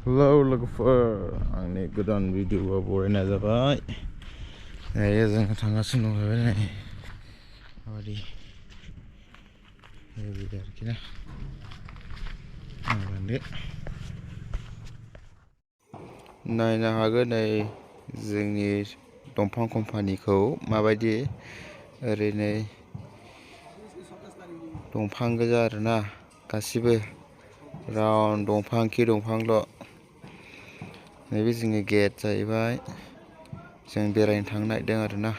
Hello logofer आंनि गोदान भिडिअ'आ बरायनाय जाबाय दायो जों थांगासिनो दं नै माबायदि बेबायदि आरोखि ना नायनो हागोन नै जोंनि दंफां कम्पानिखौ माबायदि ओरैनो दंफां गोजा आरोना गासिबो राउन्ड दंफां खि दंफांल' नैबे जोंनि गेट जाहैबाय जों बेरायनो थांनो नागिरदों आरोना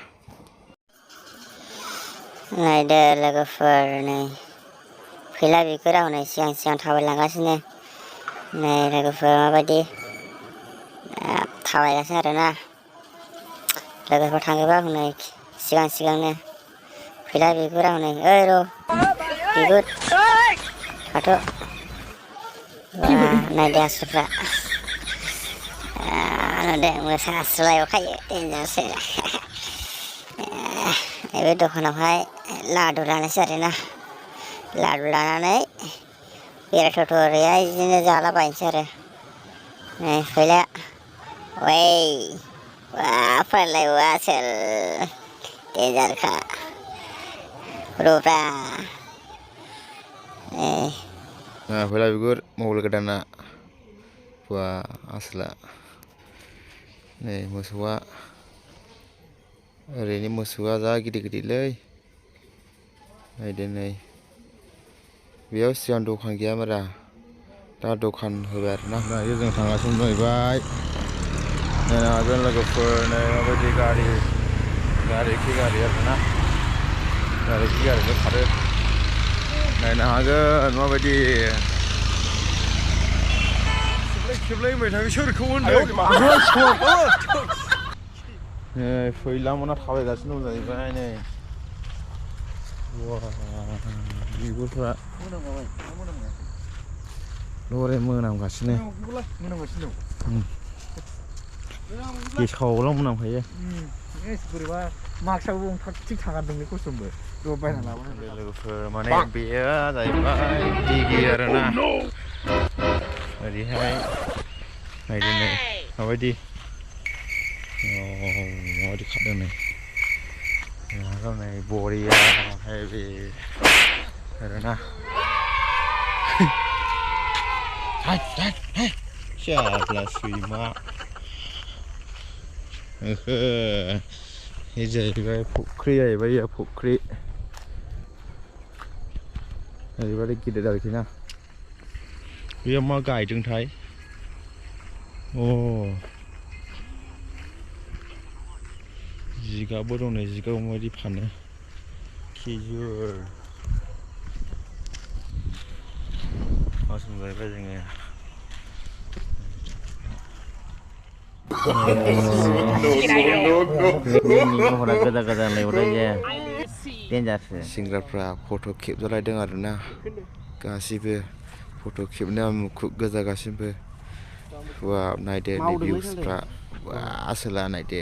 नायदो लोगोफोर नै फैला बिगुरा हनै सिगां थाबायलांगासिनो नै लोगोफोर माबायदि थाबायगासिनो आरोना लोगोफोर थाङोबा हनै सिगांनो फैला बिगुरा हनै ओइ र' बिगुर थाथ' नायदो आसुफ्रा नुदों मोसा आसुलायाव खायो देन्जारसो बे दखानावहाय लादु लानोसै आरोना लादु लानानै बेरायथावथाव ओरैहाय बिदिनो जालाबायनोसै आरो नै फैला वै वा फैलाय वा आसोल देन्जारखा र'ब्रा फैला बिगुर मबाइल गोदाना वा आसोला नै मोसौआ ओरैनो मोसौआ जा गिदिरलै नायदो नै बेयाव सिगां दखान गैयामोनरा दा दखान होबाय आरोना दायो जों थांगासिनो जाहैबाय नायनो हागोन लोगोफोर नै माबायदि गारि आरोना गारिजों खारो नायनो हागोन माबायदि खेबलाय होनबाय थाङो सोरखौ होनदों नै फैलामोना थाबायगासिनो दं जाहैबाय नै बिगुरफ्रा लरे मोनामगासिनो गेसावल' मोनामखायो बोरैबा मास्कआबो थिग थागारदोंलै खस्टमबो बायना लाबोनांगौ लोगोफोर माने बेयो जाहैबाय दिगि आरोना ओरैहाय नायदो नै माबायदि खारदों नै बरिया हेभि आरोना जाब्ला सैमा बे जाहैबाय फुख्रि जाहैबाय फुख्रि ओरैबायदि गिदिर आरोखि ना बेयाव मा गायदोंथाय जिगाबबो दं नै जिगाब माबायदि फानो खेजुर जाहैबाय जोङो गोजा देन्जारसो सेंग्राफ्रा फट' खेबजालायदों आरोना गासिबो फट' खेबनाया मुखुब गोजा गासिबो नायदो नै भिउसफ्रा आसोला नायदो